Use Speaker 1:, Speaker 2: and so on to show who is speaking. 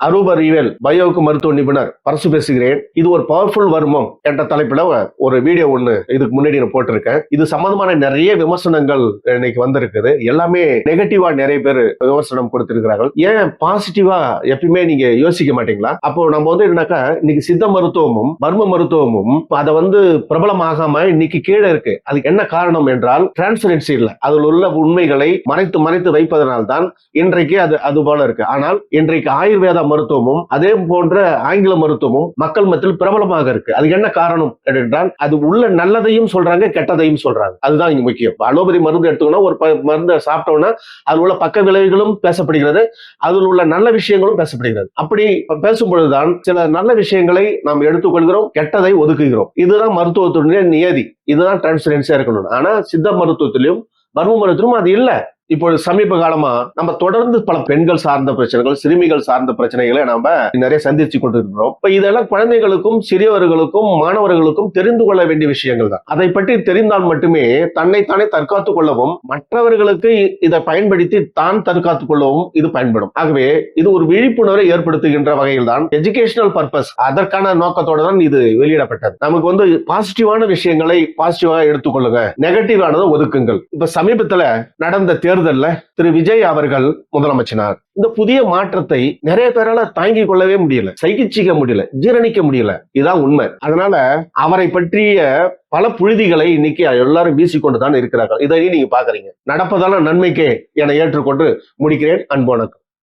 Speaker 1: அரூப அறிவியல் பயோக்கு மருத்துவ நிபுணர் பரசு பேசுகிறேன். இது ஒரு பவர்ஃபுல் வர்மம் என்ற தலைப்புல ஒரு வீடியோ ஒண்ணு இதுக்கு முன்னாடி நான் போட்டிருக்கேன். இது சம்பந்தமான நிறைய விமர்சனங்கள் இன்னைக்கு வந்திருக்குது. எல்லாமே நெகட்டிவா நிறைய பேர் விமர்சனம் கொடுத்திருக்கிறார்கள். ஏன் பாசிட்டிவா எப்பயுமே நீங்க யோசிக்க மாட்டீங்களா? அப்போ நம்ம என்னன்னாக்கா இன்னைக்கு சித்த மருத்துவமும் மர்ம மருத்துவமும் அதை பிரபலமாகாம இன்னைக்கு கீழே இருக்கு. அதுக்கு என்ன காரணம் என்றால் டிரான்ஸ்பரன்சி இல்ல. அதில் உள்ள உண்மைகளை மறைத்து மறைத்து வைப்பதனால்தான் இன்றைக்கு அது போல இருக்கு. ஆனால் இன்றைக்கு ஆயுர்வேத மருத்துவமும் அதே போன்ற ஆங்கில மருத்துவமும் மக்கள் மத்தியில் பிரபலமாக இருக்கு. அதுக்கு என்ன காரணம் என்றால் அது உள்ள நல்லதையும் சொல்றாங்க, கெட்டதையும் சொல்றாங்க. அதுதான் இங்க முக்கியம். அலோபதி மருந்து எடுத்துக்கணும், ஒரு மருந்து சாப்பிட்டோம்னா அதில் உள்ள பக்க விளைவுகளும் பேசப்படுகிறது, அதில் உள்ள நல்ல விஷயங்களும் பேசப்படுகிறது. அப்படி பேசும் பொழுதுதான் சில நல்ல விஷயங்களை நாம் எடுத்துக்கொள்கிறோம், கெட்டதை ஒதுக்குகிறோம். இதுதான் மருத்துவத்துடைய நியதி. இதுதான் டிரான்ஸ்பரன்சியா இருக்கணும். ஆனா சித்த மருத்துவத்திலும் மர்ம மருத்துவம் அது இல்ல. இப்பொழுது சமீப காலமா நம்ம தொடர்ந்து பல பெண்கள் சார்ந்த பிரச்சனைகள், சிறுமிகள் சார்ந்த பிரச்சனைகளை நாம நிறைய சந்திச்சு கொண்டிருக்கிறோம். இப்ப இதெல்லாம் குழந்தைகளுக்கும் சிறியவர்களுக்கும் மாணவர்களுக்கும் தெரிந்து கொள்ள வேண்டிய விஷயங்கள் தான். அதை பற்றி தெரிந்தால் மட்டுமே தன்னைத்தானே தற்காத்துக் கொள்ளவும் மற்றவர்களுக்கு இதை பயன்படுத்தி தான் தற்காத்துக் கொள்ளவும் இது பயன்படும். ஆகவே இது ஒரு விழிப்புணர்வை ஏற்படுத்துகின்ற வகையில் தான் எஜுகேஷனல் பர்பஸ், அதற்கான நோக்கத்தோட தான் இது வெளியிடப்பட்டது. நமக்கு பாசிட்டிவான விஷயங்களை பாசிட்டிவா எடுத்துக்கொள்ளுங்க, நெகட்டிவானதை ஒதுக்குங்கள். இப்ப சமீபத்துல நடந்த தேர்தல்ல திரு விஜய் அவர்கள் முதலமைச்சர். இந்த புதிய மாற்றத்தை நிறைய பேரால தாங்கிக் கொள்ளவே முடியல, சகிச்சிக்க முடியல, ஜீரணிக்க முடியல. இதுதான் உண்மை. அதனால அவரை பற்றிய பல புழுதிகளை இன்னைக்கு எல்லாரும் வீசிக்கொண்டுதான் இருக்கிறார்கள். இதை நீங்க பாக்குறீங்க. நடப்பதான நன்மைக்கே என ஏற்றுக்கொண்டு முடிக்கிறேன். அன்பு வணக்கம்.